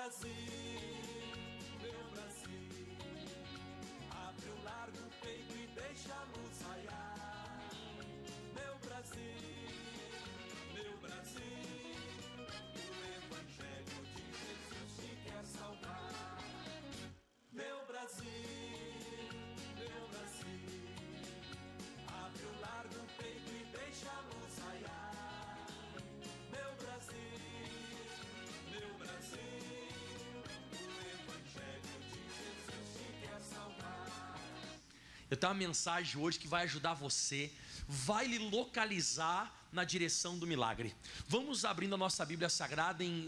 Brasil, meu Brasil, abre o largo peito e deixa a luz raiar. Meu Brasil, meu Brasil, o Evangelho de Jesus te quer salvar. Meu Brasil, abre o largo peito e deixa a luz raiar. Meu Brasil, o Evangelho de Jesus te quer salvar. Eu tenho uma mensagem hoje que vai ajudar você, vai lhe localizar na direção do milagre. Vamos abrindo a nossa Bíblia Sagrada em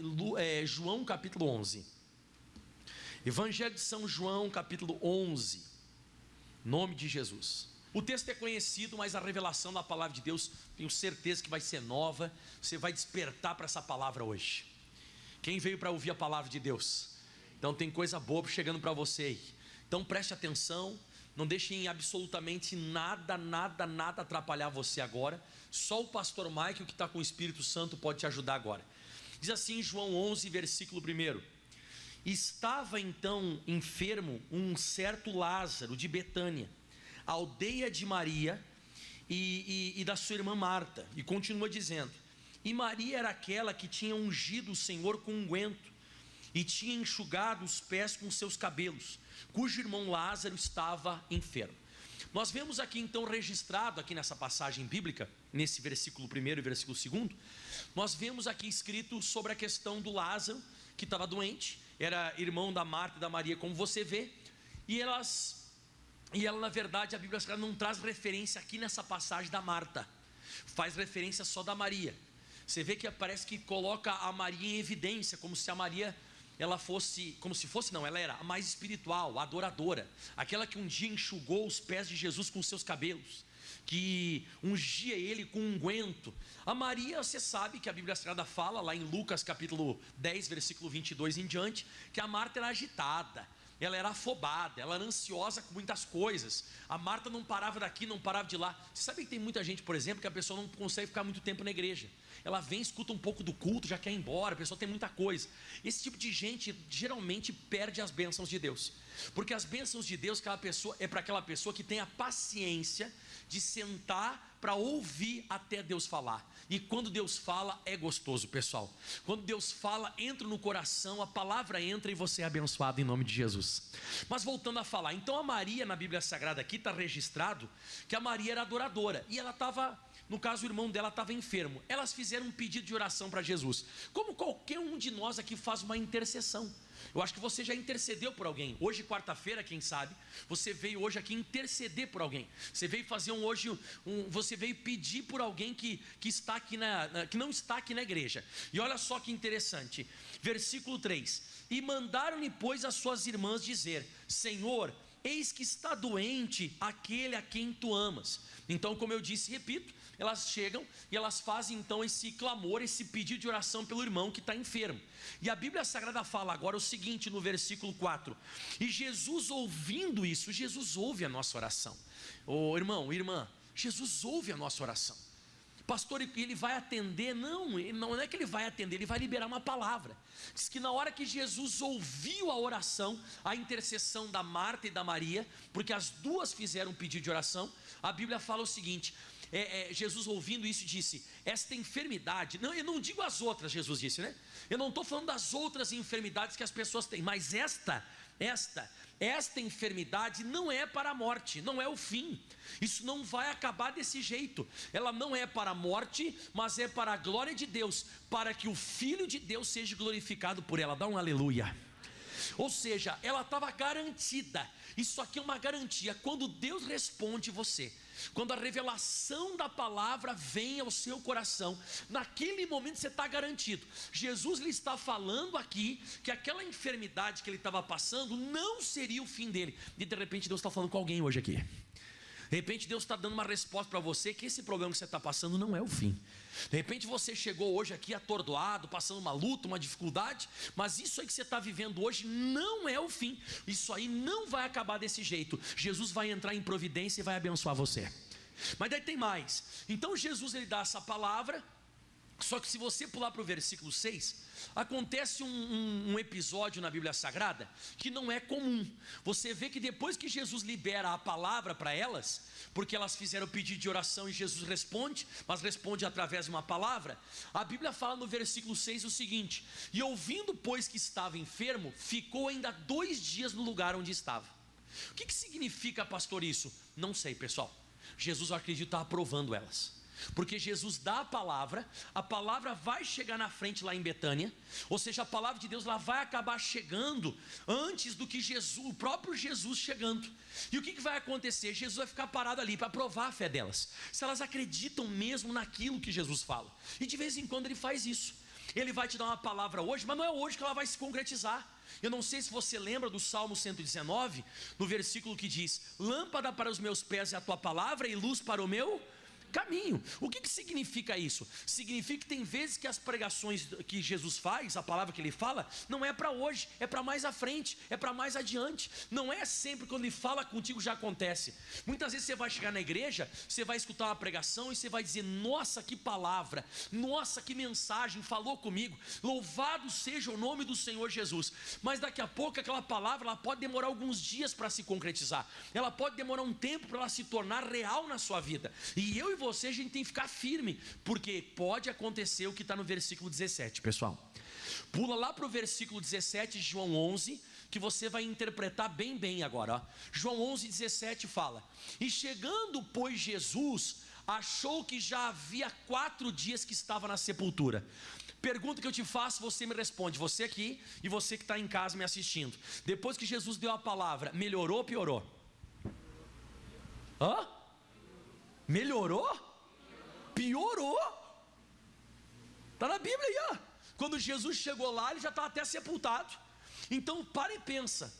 João capítulo 11. Evangelho de São João capítulo 11. Nome de Jesus. O texto é conhecido, mas a revelação da palavra de Deus, tenho certeza que vai ser nova. Você vai despertar para essa palavra hoje. Quem veio para ouvir a palavra de Deus? Então tem coisa boa chegando para você aí. Então preste atenção, não deixem absolutamente nada atrapalhar você agora. Só o pastor Michael, que está com o Espírito Santo, pode te ajudar agora. Diz assim João 11, versículo 1. Estava então enfermo um certo Lázaro de Betânia, a aldeia de Maria e da sua irmã Marta. E continua dizendo: e Maria era aquela que tinha ungido o Senhor com unguento e tinha enxugado os pés com seus cabelos, cujo irmão Lázaro estava enfermo. Nós vemos aqui então registrado, aqui nessa passagem bíblica, nesse versículo 1 e versículo 2, nós vemos aqui escrito sobre a questão do Lázaro, que estava doente, era irmão da Marta e da Maria, como você vê, e ela na verdade, a Bíblia Sagrada não traz referência aqui nessa passagem da Marta, faz referência só da Maria. Você vê que parece que coloca a Maria em evidência, como se a Maria, ela era a mais espiritual, a adoradora, aquela que um dia enxugou os pés de Jesus com os seus cabelos, que ungia ele com unguento. A Maria, você sabe que a Bíblia Sagrada fala lá em Lucas capítulo 10, versículo 22 em diante, que a Marta era agitada, ela era afobada, ela era ansiosa com muitas coisas. A Marta não parava daqui, não parava de lá. Você sabe que tem muita gente, por exemplo, que a pessoa não consegue ficar muito tempo na igreja. Ela vem, escuta um pouco do culto, já quer ir embora, a pessoa tem muita coisa. Esse tipo de gente geralmente perde as bênçãos de Deus, porque as bênçãos de Deus é para aquela pessoa que tem a paciência de sentar para ouvir até Deus falar. E quando Deus fala é gostoso, pessoal. Quando Deus fala, entra no coração, a palavra entra e você é abençoado em nome de Jesus. Mas voltando a falar, então a Maria na Bíblia Sagrada aqui está registrado que a Maria era adoradora, e ela estava, no caso o irmão dela estava enfermo. Elas fizeram um pedido de oração para Jesus, como qualquer um de nós aqui faz uma intercessão. Eu acho que você já intercedeu por alguém. Hoje, quarta-feira, quem sabe, você veio hoje aqui interceder por alguém. Você veio fazer você veio pedir por alguém que está aqui que não está aqui na igreja. E olha só que interessante, versículo 3: e mandaram-lhe, pois, as suas irmãs dizer: Senhor, eis que está doente aquele a quem tu amas. Então, como eu disse, repito, elas chegam e elas fazem então esse clamor, esse pedido de oração pelo irmão que está enfermo. E a Bíblia Sagrada fala agora o seguinte no versículo 4: e Jesus, ouvindo isso, Jesus ouve a nossa oração. Ô irmão, irmã, Jesus ouve a nossa oração. Pastor, ele vai atender? Não é que ele vai atender, ele vai liberar uma palavra. Diz que na hora que Jesus ouviu a oração, a intercessão da Marta e da Maria, porque as duas fizeram um pedido de oração, a Bíblia fala o seguinte: Jesus ouvindo isso disse: esta enfermidade, não, eu não digo as outras, Jesus disse, né? Eu não estou falando das outras enfermidades que as pessoas têm, mas esta enfermidade não é para a morte, não é o fim. Isso não vai acabar desse jeito. Ela não é para a morte, mas é para a glória de Deus, para que o Filho de Deus seja glorificado por ela. Dá um aleluia. Ou seja, ela estava garantida. Isso aqui é uma garantia. Quando Deus responde você, quando a revelação da palavra vem ao seu coração, naquele momento você está garantido. Jesus lhe está falando aqui que aquela enfermidade que ele estava passando não seria o fim dele. E de repente Deus está falando com alguém hoje aqui. De repente Deus está dando uma resposta para você, que esse problema que você está passando não é o fim. De repente você chegou hoje aqui atordoado, passando uma luta, uma dificuldade, mas isso aí que você está vivendo hoje não é o fim. Isso aí não vai acabar desse jeito. Jesus vai entrar em providência e vai abençoar você. Mas daí tem mais. Então Jesus ele dá essa palavra, Só que se você pular para o versículo 6, acontece um episódio na Bíblia Sagrada que não é comum. Você vê que depois que Jesus libera a palavra para elas, porque elas fizeram o pedido de oração e Jesus responde, mas responde através de uma palavra, a Bíblia fala no versículo 6 o seguinte: e ouvindo pois que estava enfermo, ficou ainda 2 dias no lugar onde estava. O que significa, pastor, isso? Não sei, pessoal. Jesus, eu acredito, está aprovando elas, porque Jesus dá a palavra vai chegar na frente lá em Betânia, ou seja, a palavra de Deus lá vai acabar chegando antes do que o próprio Jesus chegando. E o que vai acontecer? Jesus vai ficar parado ali para provar a fé delas, se elas acreditam mesmo naquilo que Jesus fala. E de vez em quando ele faz isso. Ele vai te dar uma palavra hoje, mas não é hoje que ela vai se concretizar. Eu não sei se você lembra do Salmo 119, no versículo que diz: lâmpada para os meus pés é a tua palavra e luz para o meu caminho. O que significa isso? Significa que tem vezes que as pregações que Jesus faz, a palavra que ele fala, não é para hoje, é para mais à frente, é para mais adiante. Não é sempre quando ele fala contigo já acontece. Muitas vezes você vai chegar na igreja, você vai escutar uma pregação e você vai dizer: nossa, que palavra, nossa, que mensagem, falou comigo, louvado seja o nome do Senhor Jesus. Mas daqui a pouco aquela palavra, ela pode demorar alguns dias para se concretizar, ela pode demorar um tempo para ela se tornar real na sua vida. E eu e você, a gente tem que ficar firme, porque pode acontecer o que está no versículo 17, pessoal. Pula lá para o versículo 17 de João 11, que você vai interpretar bem agora, ó. João 11, 17 fala: e chegando, pois, Jesus achou que já havia 4 dias que estava na sepultura. Pergunta que eu te faço, você me responde, você aqui e você que está em casa me assistindo. Depois que Jesus deu a palavra, melhorou ou piorou? Melhorou? Piorou? Está na Bíblia aí, ó. Quando Jesus chegou lá, ele já estava até sepultado. Então para e pensa,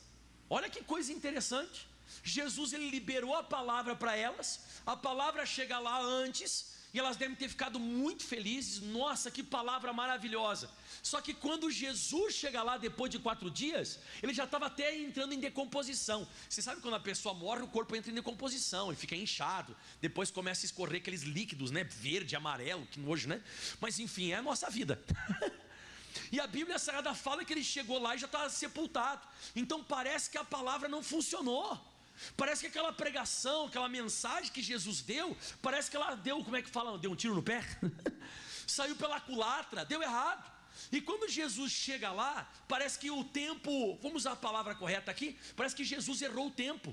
olha que coisa interessante. Jesus, ele liberou a palavra para elas, a palavra chega lá antes, e elas devem ter ficado muito felizes. Nossa, que palavra maravilhosa. Só que quando Jesus chega lá depois de 4 dias, ele já estava até entrando em decomposição. Você sabe quando a pessoa morre, o corpo entra em decomposição, ele fica inchado, depois começa a escorrer aqueles líquidos, né, verde, amarelo, que nojo, né? Mas enfim, é a nossa vida. E a Bíblia Sagrada fala que ele chegou lá e já estava sepultado. Então parece que a palavra não funcionou. Parece que aquela pregação, aquela mensagem que Jesus deu, parece que ela deu, como é que fala? Deu um tiro no pé? Saiu pela culatra, deu errado. E quando Jesus chega lá, parece que o tempo, vamos usar a palavra correta aqui, parece que Jesus errou o tempo.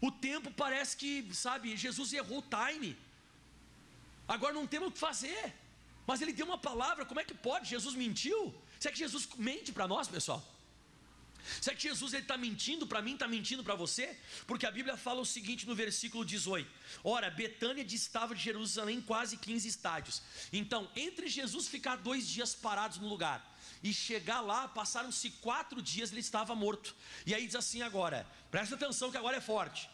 O tempo parece que, sabe, Jesus errou o time. Agora não temos o que fazer. Mas ele deu uma palavra, como é que pode? Jesus mentiu? Será que Jesus mente para nós, pessoal? Será que Jesus está mentindo para mim, está mentindo para você? Porque a Bíblia fala o seguinte no versículo 18: ora, Betânia distava de Jerusalém quase 15 estádios. Então, entre Jesus ficar 2 dias parados no lugar e chegar lá, passaram-se 4 dias, ele estava morto. E aí diz assim agora, presta atenção que agora é forte: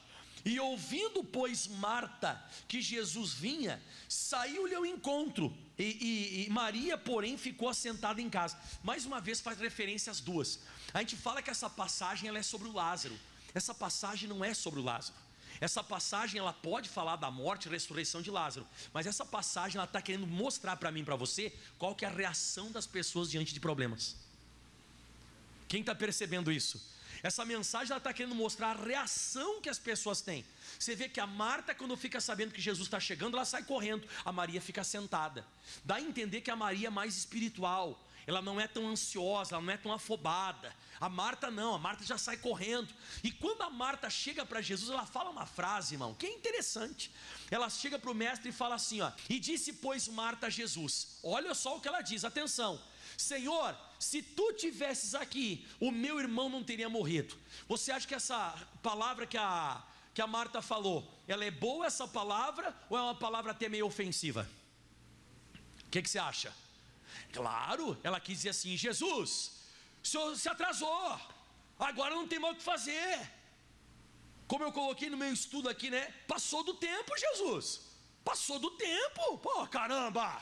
e ouvindo, pois, Marta que Jesus vinha, saiu-lhe ao encontro, e Maria, porém, ficou assentada em casa. Mais uma vez faz referência às duas. A gente fala que essa passagem ela é sobre o Lázaro. Essa passagem não é sobre o Lázaro. Essa passagem ela pode falar da morte e ressurreição de Lázaro, mas essa passagem ela está querendo mostrar para mim e para você qual que é a reação das pessoas diante de problemas. Quem está percebendo isso? Essa mensagem ela está querendo mostrar a reação que as pessoas têm. Você vê que a Marta, quando fica sabendo que Jesus está chegando, ela sai correndo. A Maria fica sentada. Dá a entender que a Maria é mais espiritual. Ela não é tão ansiosa, ela não é tão afobada. A Marta não, a Marta já sai correndo. E quando a Marta chega para Jesus, ela fala uma frase, irmão, que é interessante. Ela chega para o mestre e fala assim, ó: e disse, pois, Marta a Jesus. Olha só o que ela diz, atenção: Senhor, se tu tivesses aqui, o meu irmão não teria morrido. Você acha que essa palavra que a Marta falou, ela é boa, essa palavra, ou é uma palavra até meio ofensiva? O que você acha? Claro, ela quis dizer assim: Jesus, o senhor se atrasou, agora não tem mais o que fazer. Como eu coloquei no meu estudo aqui, né? Passou do tempo, Jesus. Passou do tempo. Pô, caramba.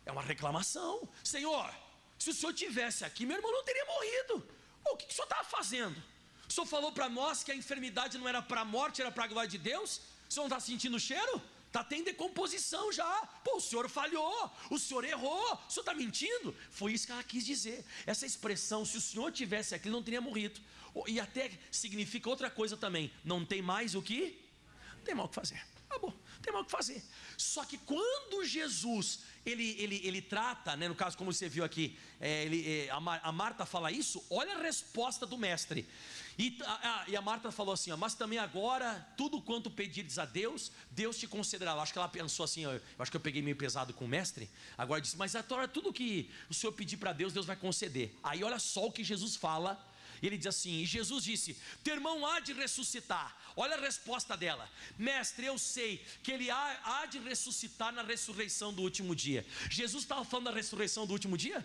É uma reclamação. Senhor, se o senhor tivesse aqui, meu irmão não teria morrido. O que o senhor estava fazendo? O senhor falou para nós que a enfermidade não era para a morte, era para a glória de Deus. O senhor não está sentindo o cheiro? está até em decomposição já. Pô, o senhor falhou, o senhor errou, o senhor está mentindo. Foi isso que ela quis dizer. Essa expressão, se o senhor tivesse aqui, ele não teria morrido. E até significa outra coisa também, não tem mais o que? Não tem mal o que fazer. Acabou, não tem mal o que fazer. Só que quando Jesus, ele trata, né, no caso como você viu aqui, a Marta fala isso, olha a resposta do mestre. E a Marta falou assim, mas também agora, tudo quanto pedires a Deus, Deus te concederá. Eu acho que ela pensou assim, eu acho que eu peguei meio pesado com o mestre. Agora disse, mas agora tudo que o senhor pedir para Deus, Deus vai conceder. Aí olha só o que Jesus fala. Ele diz assim, e Jesus disse, teu irmão há de ressuscitar. Olha a resposta dela, mestre, eu sei que ele há de ressuscitar na ressurreição do último dia. Jesus estava falando da ressurreição do último dia?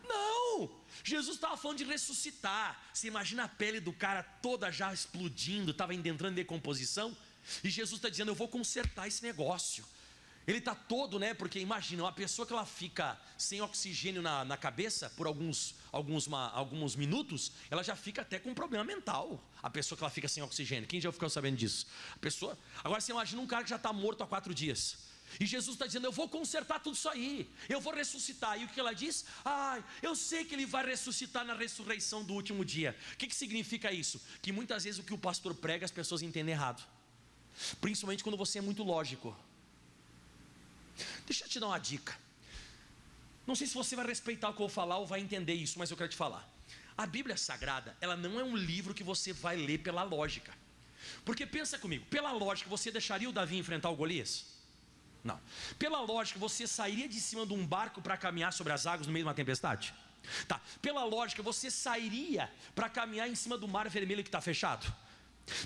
Não, Jesus estava falando de ressuscitar. Você imagina a pele do cara toda já explodindo, estava entrando em decomposição. E Jesus está dizendo, eu vou consertar esse negócio. Ele está todo, né? Porque imagina, uma pessoa que ela fica sem oxigênio na cabeça por alguns minutos, ela já fica até com um problema mental. A pessoa que ela fica sem oxigênio. Quem já ficou sabendo disso? A pessoa. Agora você imagina um cara que já está morto há 4 dias. E Jesus está dizendo, eu vou consertar tudo isso aí, eu vou ressuscitar. E o que ela diz? Eu sei que ele vai ressuscitar na ressurreição do último dia. O que significa isso? Que muitas vezes o que o pastor prega as pessoas entendem errado. Principalmente quando você é muito lógico. Deixa eu te dar uma dica. Não sei se você vai respeitar o que eu vou falar ou vai entender isso, mas eu quero te falar. A Bíblia Sagrada, ela não é um livro que você vai ler pela lógica. Porque pensa comigo, pela lógica você deixaria o Davi enfrentar o Golias? Não. Pela lógica você sairia de cima de um barco para caminhar sobre as águas no meio de uma tempestade? Tá. Pela lógica você sairia para caminhar em cima do mar vermelho que está fechado?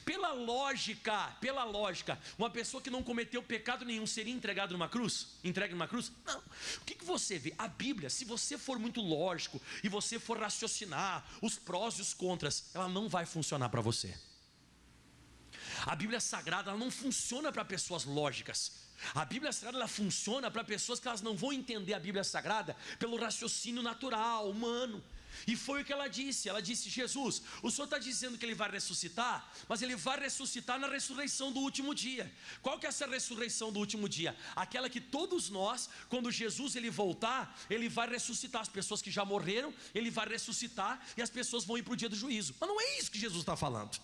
Pela lógica, uma pessoa que não cometeu pecado nenhum seria entregada numa cruz? Entregue numa cruz? Não. O que você vê? A Bíblia, se você for muito lógico e você for raciocinar os prós e os contras, ela não vai funcionar para você. A Bíblia Sagrada, ela não funciona para pessoas lógicas. A Bíblia Sagrada, ela funciona para pessoas que elas não vão entender a Bíblia Sagrada pelo raciocínio natural, humano. E foi o que ela disse, Jesus, o Senhor está dizendo que ele vai ressuscitar, mas ele vai ressuscitar na ressurreição do último dia. Qual que é essa ressurreição do último dia? Aquela que todos nós, quando Jesus ele voltar, ele vai ressuscitar as pessoas que já morreram, ele vai ressuscitar e as pessoas vão ir para o dia do juízo. Mas não é isso que Jesus está falando.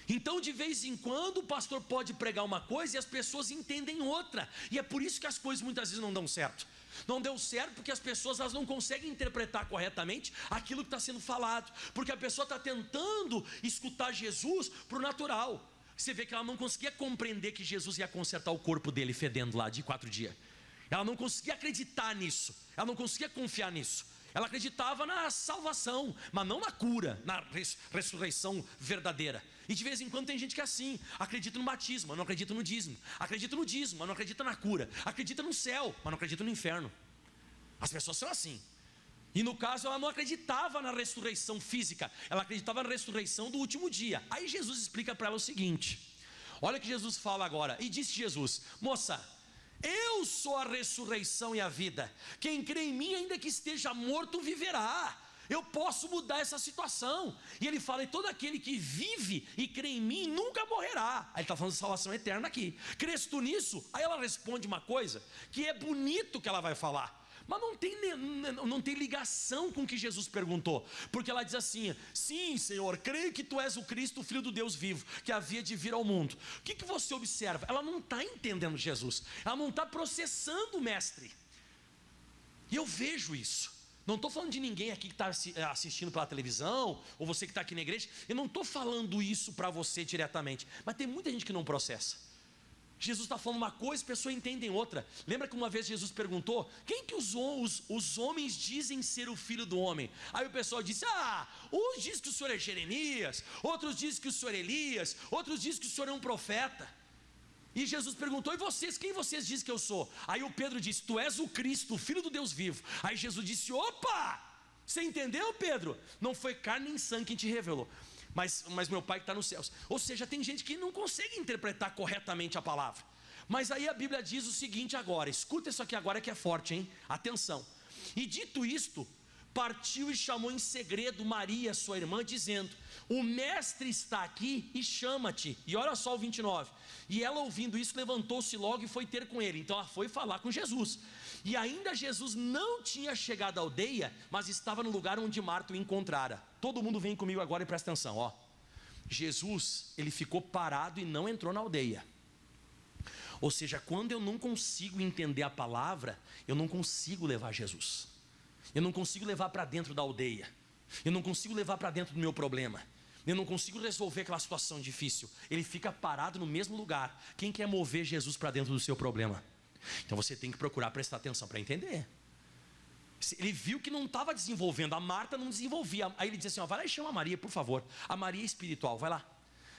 Então de vez em quando o pastor pode pregar uma coisa e as pessoas entendem outra. E é por isso que as coisas muitas vezes não dão certo. Não deu certo porque as pessoas elas não conseguem interpretar corretamente aquilo que está sendo falado. Porque a pessoa está tentando escutar Jesus para o natural. Você vê que ela não conseguia compreender que Jesus ia consertar o corpo dele fedendo lá de 4 dias. Ela não conseguia acreditar nisso. Ela não conseguia confiar nisso. Ela acreditava na salvação, mas não na cura, na ressurreição verdadeira. E de vez em quando tem gente que é assim, acredita no batismo, mas não acredita no dízimo. Acredita no dízimo, mas não acredita na cura. Acredita no céu, mas não acredita no inferno. As pessoas são assim. E no caso ela não acreditava na ressurreição física, ela acreditava na ressurreição do último dia. Aí Jesus explica para ela o seguinte, olha o que Jesus fala agora. E disse Jesus, moça, eu sou a ressurreição e a vida. Quem crê em mim, ainda que esteja morto, viverá. Eu posso mudar essa situação. E ele fala, e todo aquele que vive e crê em mim, nunca morrerá. Aí ele está falando de salvação eterna aqui. Crês tu nisso? Aí ela responde uma coisa, que é bonito que ela vai falar, mas não tem ligação com o que Jesus perguntou. Porque ela diz assim, sim Senhor, creio que tu és o Cristo, o Filho do Deus vivo, que havia de vir ao mundo. O que você observa? Ela não está entendendo Jesus, ela não está processando o mestre. E eu vejo isso. Não estou falando de ninguém aqui que está assistindo pela televisão, ou você que está aqui na igreja. Eu não estou falando isso para você diretamente, mas tem muita gente que não processa. Jesus está falando uma coisa, as pessoas entendem outra. Lembra que uma vez Jesus perguntou, quem que os homens dizem ser o filho do homem? Aí o pessoal disse, uns dizem que o senhor é Jeremias, outros dizem que o senhor é Elias, outros dizem que o senhor é um profeta. E Jesus perguntou, e vocês, quem vocês dizem que eu sou? Aí o Pedro disse, tu és o Cristo, o Filho do Deus vivo. Aí Jesus disse, opa, você entendeu, Pedro? Não foi carne nem sangue quem te revelou, mas meu Pai que está nos céus. Ou seja, tem gente que não consegue interpretar corretamente a palavra. Mas aí a Bíblia diz o seguinte agora, escuta isso aqui agora que é forte, hein? Atenção. E dito isto, partiu e chamou em segredo Maria, sua irmã, dizendo: o mestre está aqui e chama-te. E olha só o 29. E ela, ouvindo isso, levantou-se logo e foi ter com ele. Então ela foi falar com Jesus. E ainda Jesus não tinha chegado à aldeia, mas estava no lugar onde Marta o encontrara. Todo mundo vem comigo agora e presta atenção, ó. Jesus, ele ficou parado e não entrou na aldeia. Ou seja, quando eu não consigo entender a palavra, eu não consigo levar Jesus. Eu não consigo levar para dentro da aldeia. Eu não consigo levar para dentro do meu problema. Eu não consigo resolver aquela situação difícil. Ele fica parado no mesmo lugar. Quem quer mover Jesus para dentro do seu problema? Então você tem que procurar prestar atenção para entender. Ele viu que não estava desenvolvendo. A Marta não desenvolvia. Aí ele disse assim, ó, vai lá e chama a Maria, por favor. A Maria é espiritual, vai lá.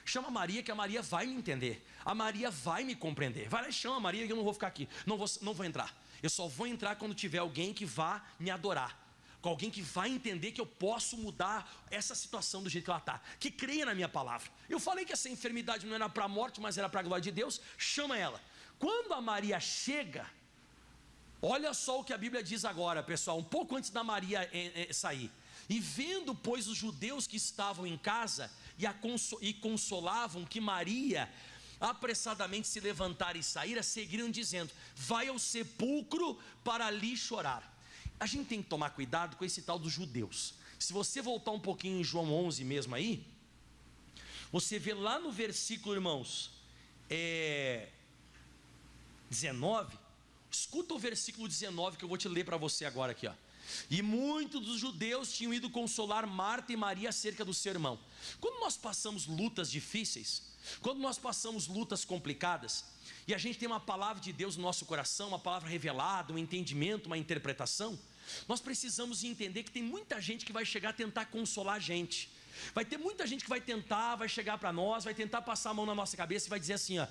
Chama a Maria, que a Maria vai me entender. A Maria vai me compreender. Vai lá e chama a Maria, que eu não vou ficar aqui. Não vou entrar. Eu só vou entrar quando tiver alguém que vá me adorar. Com alguém que vai entender que eu posso mudar essa situação do jeito que ela está. Que creia na minha palavra. Eu falei que essa enfermidade não era para a morte, mas era para a glória de Deus. Chama ela. Quando a Maria chega, olha só o que a Bíblia diz agora, pessoal. Um pouco antes da Maria sair. E vendo, pois, os judeus que estavam em casa e consolavam que Maria apressadamente se levantara e saíra, seguiram dizendo: vai ao sepulcro para ali chorar. A gente tem que tomar cuidado com esse tal dos judeus. Se você voltar um pouquinho em João 11 mesmo aí, você vê lá no versículo, irmãos, 19, escuta o versículo 19 que eu vou te ler para você agora aqui, ó. E muitos dos judeus tinham ido consolar Marta e Maria acerca do seu irmão. Quando nós passamos lutas difíceis, quando nós passamos lutas complicadas, e a gente tem uma palavra de Deus no nosso coração, uma palavra revelada, um entendimento, uma interpretação, nós precisamos entender que tem muita gente que vai chegar a tentar consolar a gente. Vai ter muita gente que vai chegar para nós, vai tentar passar a mão na nossa cabeça e vai dizer assim, ó,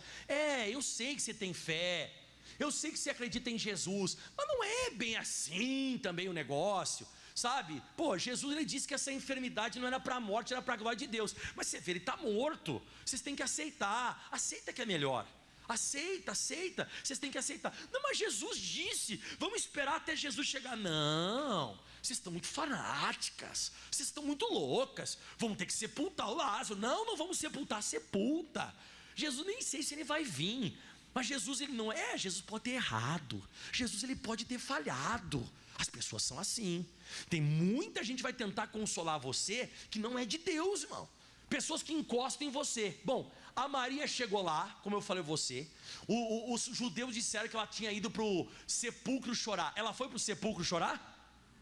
eu sei que você tem fé, eu sei que você acredita em Jesus, mas não é bem assim também o negócio, sabe? Pô, Jesus, ele disse que essa enfermidade não era para a morte, era para a glória de Deus. Mas você vê, ele está morto, vocês têm que aceitar, aceita que é melhor. Aceita, vocês têm que aceitar. Não, mas Jesus disse, vamos esperar até Jesus chegar. Não, vocês estão muito fanáticas, vocês estão muito loucas, vamos ter que sepultar o Lázaro. Não vamos sepultar, sepulta. Jesus, nem sei se ele vai vir. Mas Jesus, ele não é, Jesus pode ter errado, Jesus, ele pode ter falhado. As pessoas são assim. Tem muita gente que vai tentar consolar você que não é de Deus, irmão. Pessoas que encostam em você. Bom, a Maria chegou lá, como eu falei a você. Os judeus disseram que ela tinha ido para o sepulcro chorar. Ela foi para o sepulcro chorar?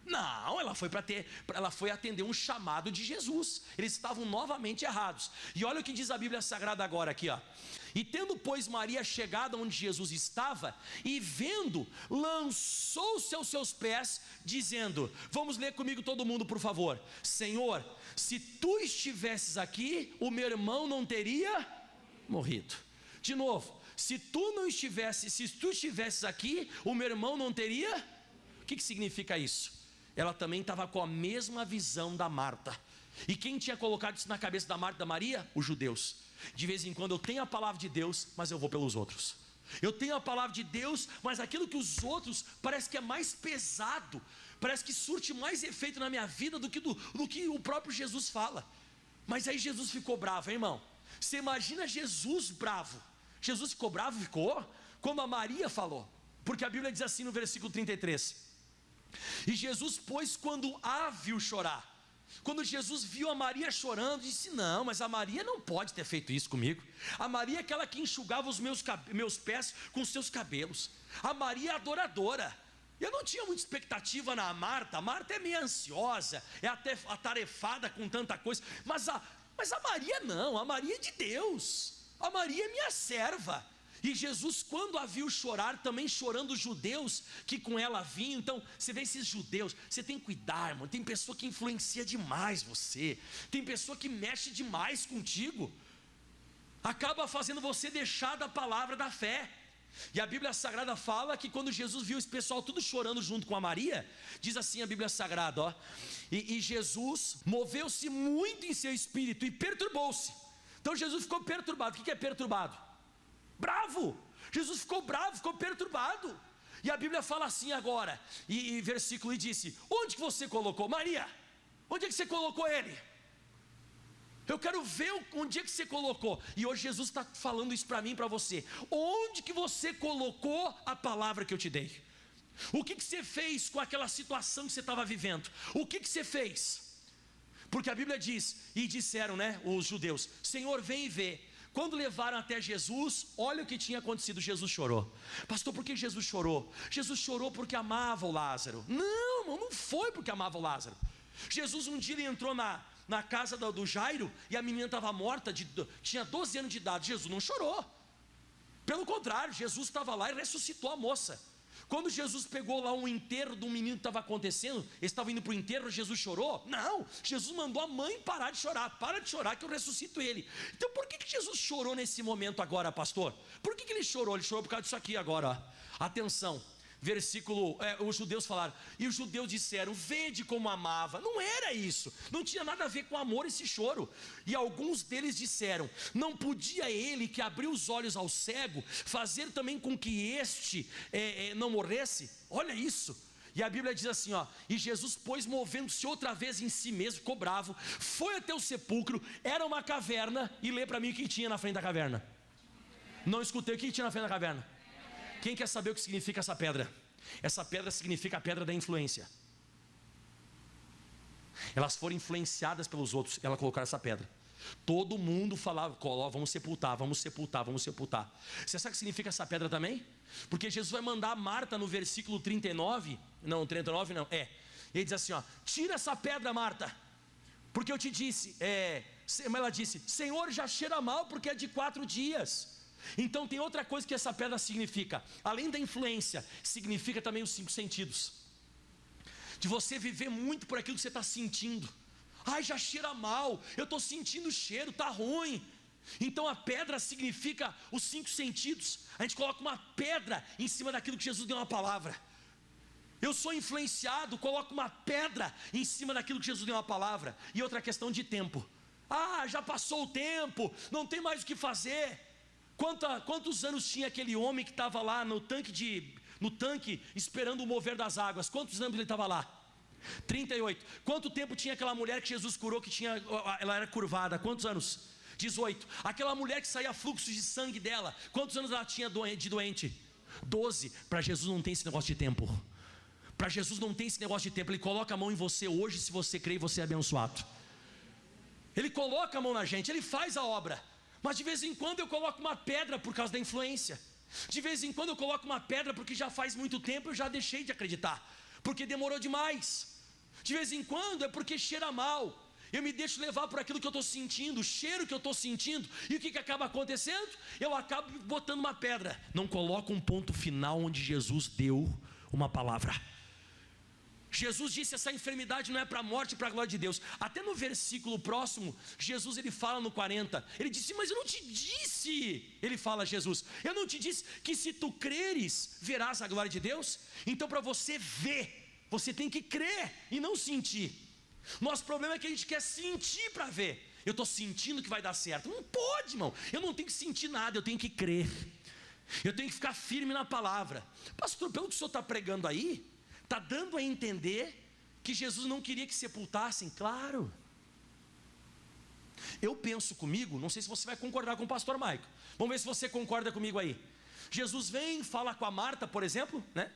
Não, ela foi atender um chamado de Jesus. Eles estavam novamente errados. E olha o que diz a Bíblia Sagrada agora aqui, ó. E tendo, pois, Maria chegado onde Jesus estava, e vendo, lançou-se aos seus pés, dizendo, vamos ler comigo todo mundo, por favor. Senhor, se tu estivesses aqui, o meu irmão não teria morrido. De novo, se tu estivesses aqui, o meu irmão não teria. O que significa isso? Ela também estava com a mesma visão da Marta. E quem tinha colocado isso na cabeça da Marta e da Maria? Os judeus. De vez em quando eu tenho a palavra de Deus, mas eu vou pelos outros. Eu tenho a palavra de Deus, mas aquilo que os outros parece que é mais pesado, parece que surte mais efeito na minha vida do que o próprio Jesus fala. Mas aí Jesus ficou bravo, hein, irmão? Você imagina Jesus bravo? Jesus ficou bravo, quando a Maria falou. Porque a Bíblia diz assim no versículo 33. E Jesus, pois, quando a viu chorar, quando Jesus viu a Maria chorando, disse, não, mas a Maria não pode ter feito isso comigo. A Maria é aquela que enxugava os meus pés com os seus cabelos. A Maria é adoradora. Eu não tinha muita expectativa na Marta. A Marta é meio ansiosa, é até atarefada com tanta coisa. Mas a Maria não, a Maria é de Deus. A Maria é minha serva. E Jesus, quando a viu chorar, também chorando os judeus que com ela vinham. Então, você vê esses judeus, você tem que cuidar, irmão. Tem pessoa que influencia demais você. Tem pessoa que mexe demais contigo. Acaba fazendo você deixar da palavra da fé. E a Bíblia Sagrada fala que quando Jesus viu esse pessoal tudo chorando junto com a Maria, diz assim a Bíblia Sagrada, ó. E Jesus moveu-se muito em seu espírito e perturbou-se. Então Jesus ficou perturbado. O que é perturbado? Bravo. Jesus ficou bravo, ficou perturbado. E a Bíblia fala assim agora, e versículo, e disse: onde que você colocou? Maria, onde é que você colocou ele? Eu quero ver onde é que você colocou. E hoje Jesus está falando isso para mim e para você. Onde que você colocou a palavra que eu te dei? O que você fez com aquela situação que você estava vivendo? O que você fez? Porque a Bíblia diz, e disseram, né, os judeus: Senhor, vem e vê. Quando levaram até Jesus, olha o que tinha acontecido. Jesus chorou. Pastor, por que Jesus chorou? Jesus chorou porque amava o Lázaro. Não foi porque amava o Lázaro. Jesus um dia ele entrou na casa do Jairo, e a menina estava morta, tinha 12 anos de idade. Jesus não chorou. Pelo contrário, Jesus estava lá e ressuscitou a moça. Quando Jesus pegou lá um enterro de um menino que estava acontecendo, eles estavam indo para o enterro, Jesus chorou? Não, Jesus mandou a mãe parar de chorar. Para de chorar que eu ressuscito ele. Então por que Jesus chorou nesse momento agora, pastor? Por que ele chorou? Ele chorou por causa disso aqui agora, ó. Atenção, versículo, os judeus falaram, e os judeus disseram: vede como amava. Não era isso, não tinha nada a ver com amor esse choro. E alguns deles disseram: não podia ele, que abriu os olhos ao cego, fazer também com que este não morresse? Olha isso. E a Bíblia diz assim, ó: e Jesus, pois, movendo-se outra vez em si mesmo, ficou bravo, foi até o sepulcro, era uma caverna. E lê para mim o que tinha na frente da caverna. Não escutei, o que tinha na frente da caverna? Quem quer saber o que significa essa pedra? Essa pedra significa a pedra da influência. Elas foram influenciadas pelos outros, ela colocou essa pedra. Todo mundo falava: vamos sepultar, vamos sepultar, vamos sepultar. Você sabe o que significa essa pedra também? Porque Jesus vai mandar Marta no versículo 39. Não, 39 não, ele diz assim, ó: tira essa pedra, Marta, porque eu te disse, ela disse: Senhor, já cheira mal, porque é de 4 dias. Então tem outra coisa que essa pedra significa. Além da influência, significa também os 5 sentidos. De você viver muito por aquilo que você está sentindo. Ai, já cheira mal, eu estou sentindo o cheiro, está ruim. Então a pedra significa os 5 sentidos. A gente coloca uma pedra em cima daquilo que Jesus deu uma palavra. Eu sou influenciado, coloco uma pedra em cima daquilo que Jesus deu uma palavra. E outra questão de tempo. Ah, já passou o tempo, não tem mais o que fazer. Quantos anos tinha aquele homem que estava lá no tanque esperando o mover das águas? Quantos anos ele estava lá? 38. Quanto tempo tinha aquela mulher que Jesus curou, ela era curvada? Quantos anos? 18. Aquela mulher que saía fluxo de sangue dela, quantos anos ela tinha de doente? 12. Para Jesus não tem esse negócio de tempo. Para Jesus não tem esse negócio de tempo. Ele coloca a mão em você hoje, se você crê, você é abençoado. Ele coloca a mão na gente, ele faz a obra. Mas de vez em quando eu coloco uma pedra por causa da influência. De vez em quando eu coloco uma pedra porque já faz muito tempo eu já deixei de acreditar, porque demorou demais. De vez em quando é porque cheira mal. Eu me deixo levar por aquilo que eu estou sentindo, o cheiro que eu estou sentindo. E o que acaba acontecendo? Eu acabo botando uma pedra. Não coloco um ponto final onde Jesus deu uma palavra. Jesus disse: essa enfermidade não é para a morte, é para a glória de Deus. Até no versículo próximo, Jesus ele fala no 40, ele disse: mas eu não te disse, ele fala Jesus, eu não te disse que se tu creres, verás a glória de Deus? Então para você ver, você tem que crer e não sentir. Nosso problema é que a gente quer sentir para ver. Eu estou sentindo que vai dar certo. Não pode, irmão, eu não tenho que sentir nada, eu tenho que crer. Eu tenho que ficar firme na palavra. Pastor, pelo que o senhor está pregando aí, está dando a entender que Jesus não queria que sepultassem? Claro. Eu penso comigo, não sei se você vai concordar com o pastor Maico. Vamos ver se você concorda comigo aí. Jesus vem, fala com a Marta, por exemplo, né?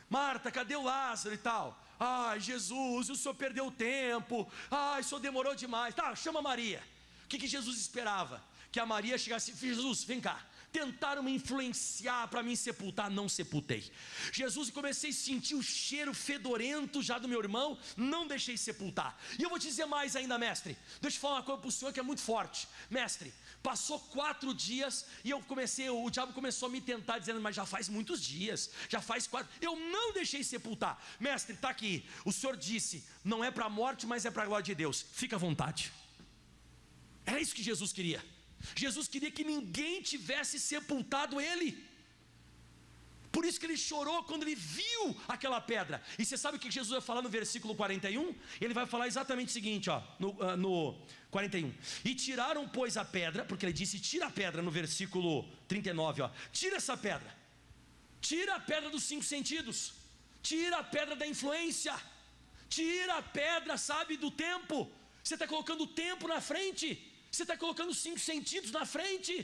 Marta, cadê o Lázaro e tal? Ai, Jesus, o senhor perdeu o tempo. Ai, o senhor demorou demais. Tá, chama a Maria. O que Jesus esperava? Que a Maria chegasse: Jesus, vem cá. Tentaram me influenciar para me sepultar, não sepultei. Jesus, comecei a sentir o cheiro fedorento já do meu irmão, não deixei sepultar. E eu vou te dizer mais ainda, mestre. Deixa eu falar uma coisa para o senhor que é muito forte. Mestre, passou 4 dias e o diabo começou a me tentar, dizendo: mas já faz muitos dias, já faz 4. Eu não deixei sepultar. Mestre, está aqui. O senhor disse: não é para a morte, mas é para a glória de Deus. Fica à vontade. Era isso que Jesus queria. Jesus queria que ninguém tivesse sepultado ele. Por isso que ele chorou quando ele viu aquela pedra. E você sabe o que Jesus vai falar no versículo 41? Ele vai falar exatamente o seguinte, ó, no 41. E tiraram, pois, a pedra, porque ele disse: tira a pedra, no versículo 39, ó. Tira essa pedra. Tira a pedra dos 5 sentidos. Tira a pedra da influência. Tira a pedra, sabe, do tempo. Você está colocando o tempo na frente. Você está colocando os 5 sentidos na frente.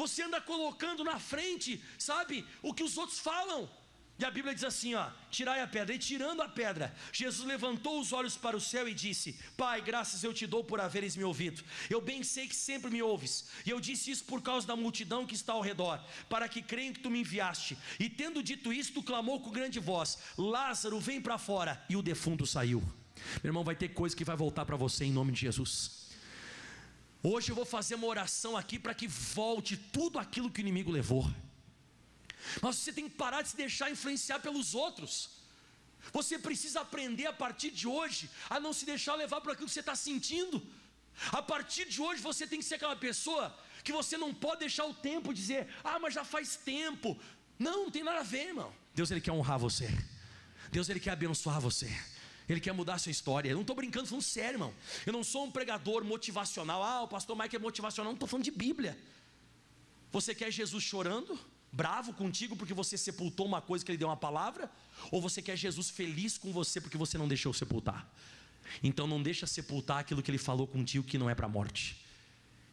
Você anda colocando na frente, sabe, o que os outros falam. E a Bíblia diz assim, ó: tirai a pedra. E tirando a pedra, Jesus levantou os olhos para o céu e disse: Pai, graças eu te dou por haveres me ouvido. Eu bem sei que sempre me ouves. E eu disse isso por causa da multidão que está ao redor, para que creiam que tu me enviaste. E tendo dito isto, clamou com grande voz: Lázaro, vem para fora. E o defunto saiu. Meu irmão, vai ter coisa que vai voltar para você em nome de Jesus. Hoje eu vou fazer uma oração aqui para que volte tudo aquilo que o inimigo levou. Mas você tem que parar de se deixar influenciar pelos outros. Você precisa aprender a partir de hoje a não se deixar levar por aquilo que você está sentindo. A partir de hoje você tem que ser aquela pessoa que você não pode deixar o tempo dizer: ah, mas já faz tempo. Não tem nada a ver, irmão. Deus, Ele quer honrar você. Deus, Ele quer abençoar você. Ele quer mudar a sua história. Eu não estou brincando, estou falando sério, irmão. Eu não sou um pregador motivacional. Ah, o pastor Mike é motivacional. Não estou falando de Bíblia. Você quer Jesus chorando, bravo contigo porque você sepultou uma coisa que Ele deu uma palavra? Ou você quer Jesus feliz com você porque você não deixou sepultar? Então não deixa sepultar aquilo que Ele falou contigo, que não é para a morte.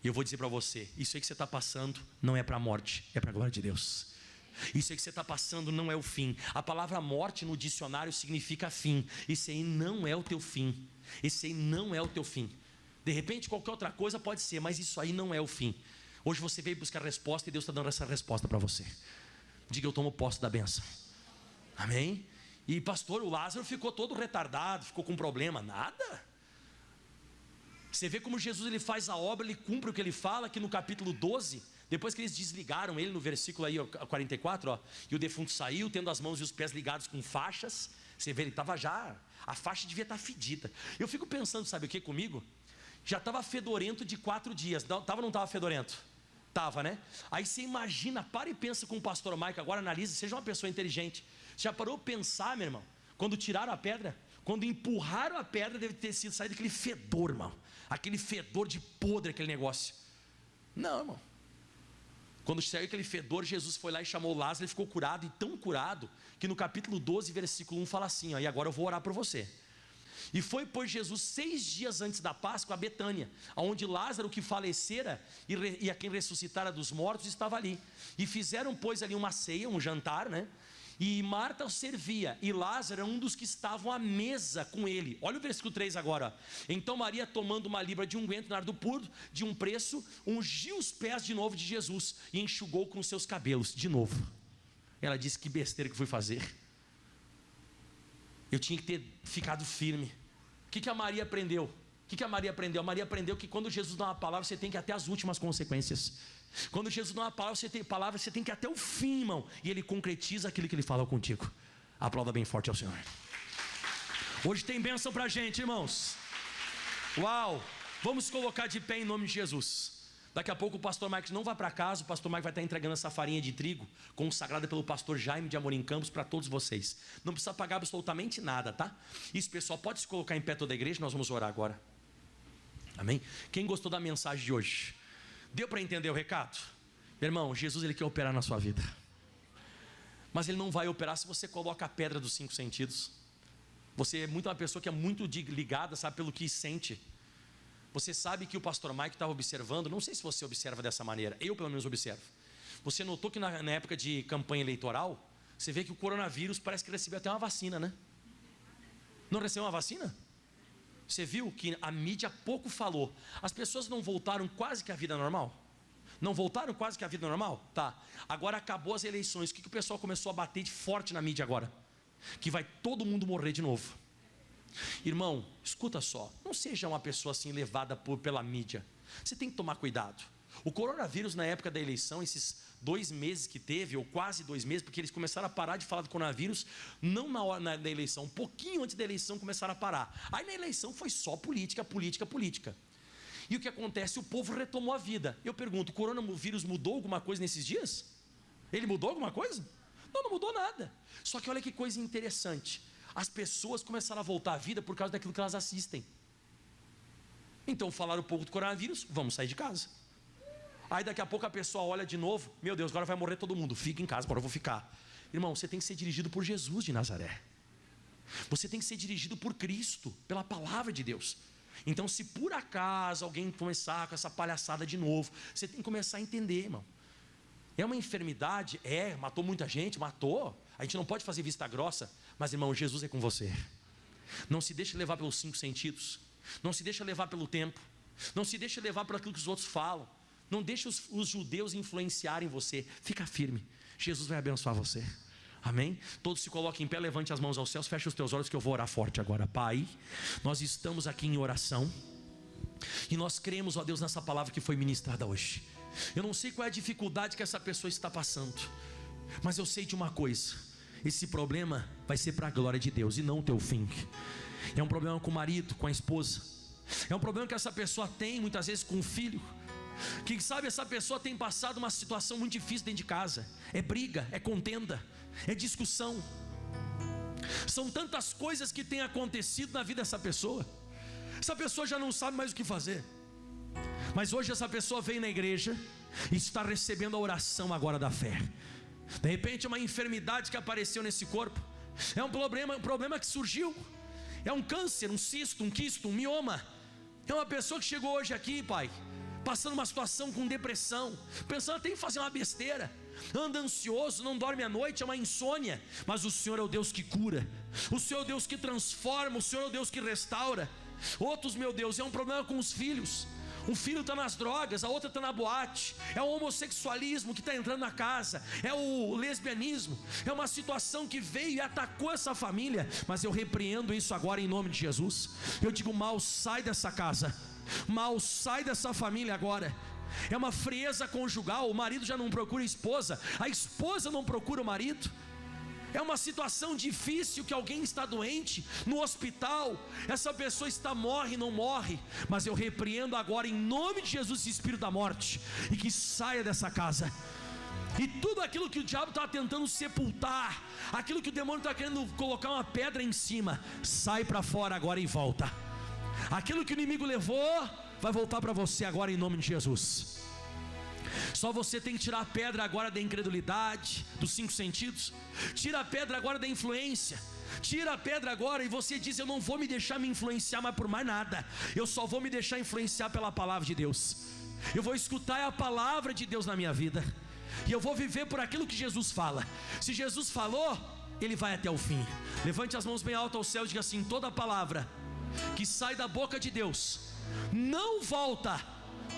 E eu vou dizer para você: isso aí que você está passando não é para a morte, é para a glória de Deus. Isso aí que você está passando não é o fim. A palavra morte no dicionário significa fim. Isso aí não é o teu fim. Esse aí não é o teu fim. De repente qualquer outra coisa pode ser, mas isso aí não é o fim. Hoje você veio buscar resposta e Deus está dando essa resposta para você. Diga: eu tomo posse da bênção. Amém? E pastor, o Lázaro ficou todo retardado, ficou com problema. Nada. Você vê como Jesus, ele faz a obra, ele cumpre o que ele fala aqui no capítulo 12. Depois que eles desligaram ele, no versículo aí 44, ó, e o defunto saiu, tendo as mãos e os pés ligados com faixas. Você vê, ele estava já, a faixa devia estar fedida. Eu fico pensando, sabe o que comigo? Já estava fedorento de 4 dias. Estava ou não estava fedorento? Estava, né? Aí você imagina, para e pensa com o pastor Mike, agora analise, seja uma pessoa inteligente. Você já parou para pensar, meu irmão, quando tiraram a pedra? Quando empurraram a pedra, deve ter sido saído aquele fedor, irmão. Aquele fedor de podre, aquele negócio. Não, irmão. Quando saiu aquele fedor, Jesus foi lá e chamou Lázaro. Ele ficou curado, e tão curado, que no capítulo 12, versículo 1 fala assim, ó: e agora eu vou orar por você. E foi, pois, Jesus 6 dias antes da Páscoa a Betânia, onde Lázaro, que falecera e a quem ressuscitara dos mortos, estava ali. E fizeram, pois, ali uma ceia, um jantar, né? E Marta servia, e Lázaro era um dos que estavam à mesa com ele. Olha o versículo 3 agora, ó. Então Maria, tomando uma libra de unguento nardo puro, de um preço, ungiu os pés de novo de Jesus e enxugou com os seus cabelos de novo. Ela disse: que besteira que fui fazer. Eu tinha que ter ficado firme. O que a Maria aprendeu? O que a Maria aprendeu? A Maria aprendeu que quando Jesus dá uma palavra, você tem que ir até as últimas consequências. Quando Jesus dá uma palavra, você tem que ir até o fim, irmão. E Ele concretiza aquilo que Ele fala contigo. Aplauda bem forte ao Senhor. Hoje tem bênção pra gente, irmãos. Uau! Vamos colocar de pé em nome de Jesus. Daqui a pouco o pastor Marcos não vai para casa. O pastor Marcos vai estar entregando essa farinha de trigo, consagrada pelo pastor Jaime de Amorim Campos, para todos vocês. Não precisa pagar absolutamente nada, tá? Isso, pessoal, pode se colocar em pé toda a igreja. Nós vamos orar agora. Amém? Quem gostou da mensagem de hoje? Deu para entender o recado? Meu irmão, Jesus, Ele quer operar na sua vida. Mas Ele não vai operar se você coloca a pedra dos 5 sentidos. Você é muito uma pessoa que é muito ligada, sabe, pelo que sente. Você sabe que o pastor Mike estava observando, não sei se você observa dessa maneira, eu pelo menos observo. Você notou que na época de campanha eleitoral, você vê que o coronavírus parece que recebeu até uma vacina, né? Não recebeu uma vacina? Você viu que a mídia pouco falou. As pessoas não voltaram quase que à vida normal? Não voltaram quase que à vida normal? Tá. Agora acabou as eleições. O que o pessoal começou a bater de forte na mídia agora? Que vai todo mundo morrer de novo. Irmão, escuta só. Não seja uma pessoa assim levada pela mídia. Você tem que tomar cuidado. O coronavírus na época da eleição, esses 2 meses que teve, ou quase 2 meses, porque eles começaram a parar de falar do coronavírus, não na hora da eleição, um pouquinho antes da eleição começaram a parar. Aí na eleição foi só política, política, política. E o que acontece? O povo retomou a vida. Eu pergunto, o coronavírus mudou alguma coisa nesses dias? Ele mudou alguma coisa? Não mudou nada. Só que olha que coisa interessante. As pessoas começaram a voltar à vida por causa daquilo que elas assistem. Então falaram um pouco do coronavírus, vamos sair de casa. Aí daqui a pouco a pessoa olha de novo, meu Deus, agora vai morrer todo mundo, fica em casa, agora eu vou ficar. Irmão, você tem que ser dirigido por Jesus de Nazaré. Você tem que ser dirigido por Cristo, pela palavra de Deus. Então, se por acaso alguém começar com essa palhaçada de novo, você tem que começar a entender, irmão. É uma enfermidade? Matou muita gente, matou. A gente não pode fazer vista grossa, mas, irmão, Jesus é com você. Não se deixe levar pelos 5 sentidos. Não se deixe levar pelo tempo. Não se deixe levar por aquilo que os outros falam. Não deixe os judeus influenciarem você. Fica firme. Jesus vai abençoar você. Amém? Todos se coloquem em pé, levante as mãos aos céus, feche os teus olhos que eu vou orar forte agora. Pai, nós estamos aqui em oração e nós cremos, ó Deus, nessa palavra que foi ministrada hoje. Eu não sei qual é a dificuldade que essa pessoa está passando, mas eu sei de uma coisa: esse problema vai ser para a glória de Deus e não o teu fim. É um problema com o marido, com a esposa. É um problema que essa pessoa tem muitas vezes com o filho. Quem sabe essa pessoa tem passado uma situação muito difícil dentro de casa. É briga, é contenda, é discussão. São tantas coisas que têm acontecido na vida dessa pessoa. Essa pessoa já não sabe mais o que fazer. Mas hoje essa pessoa veio na igreja e está recebendo a oração agora da fé. De repente é uma enfermidade que apareceu nesse corpo. É um problema que surgiu. É um câncer, um cisto, um quisto, um mioma. É uma pessoa que chegou hoje aqui, Pai, passando uma situação com depressão, pensando até em fazer uma besteira, anda ansioso, não dorme à noite, é uma insônia. Mas o Senhor é o Deus que cura, o Senhor é o Deus que transforma, o Senhor é o Deus que restaura. Outros, meu Deus, é um problema com os filhos. Um filho está nas drogas, a outra está na boate. É o homossexualismo que está entrando na casa. É o lesbianismo. É uma situação que veio e atacou essa família. Mas eu repreendo isso agora em nome de Jesus. Eu digo: mal, sai dessa casa. Mal, sai dessa família agora. É uma frieza conjugal. O marido já não procura a esposa não procura o marido. É uma situação difícil que alguém está doente no hospital. Essa pessoa morre, não morre. Mas eu repreendo agora em nome de Jesus esse espírito da morte, e que saia dessa casa. E tudo aquilo que o diabo está tentando sepultar, aquilo que o demônio está querendo colocar uma pedra em cima, sai para fora agora e volta. Aquilo que o inimigo levou vai voltar para você agora em nome de Jesus. Só você tem que tirar a pedra agora da incredulidade, dos 5 sentidos. Tira a pedra agora da influência. Tira a pedra agora e você diz: eu não vou me deixar me influenciar mais por mais nada. Eu só vou me deixar influenciar pela palavra de Deus. Eu vou escutar a palavra de Deus na minha vida. E eu vou viver por aquilo que Jesus fala. Se Jesus falou, Ele vai até o fim. Levante as mãos bem alto ao céu e diga assim: toda palavra que sai da boca de Deus não volta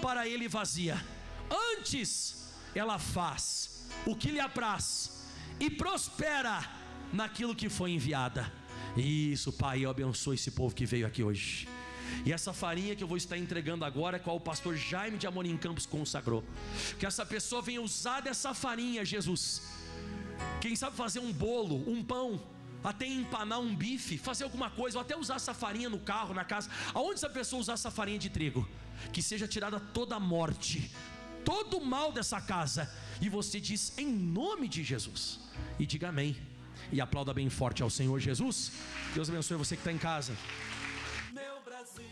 para Ele vazia. Antes ela faz o que lhe apraz e prospera naquilo que foi enviada. Isso, Pai, eu abençoo esse povo que veio aqui hoje. E essa farinha que eu vou estar entregando agora, qual o pastor Jaime de Amorim Campos consagrou, que essa pessoa venha usar dessa farinha, Jesus. Quem sabe fazer um bolo, um pão, até empanar um bife, fazer alguma coisa, ou até usar essa farinha no carro, na casa. Aonde essa pessoa usar essa farinha de trigo, que seja tirada toda a morte, todo o mal dessa casa. E você diz: em nome de Jesus, e diga amém, e aplauda bem forte ao Senhor Jesus. Deus abençoe você que está em casa. Meu Brasil.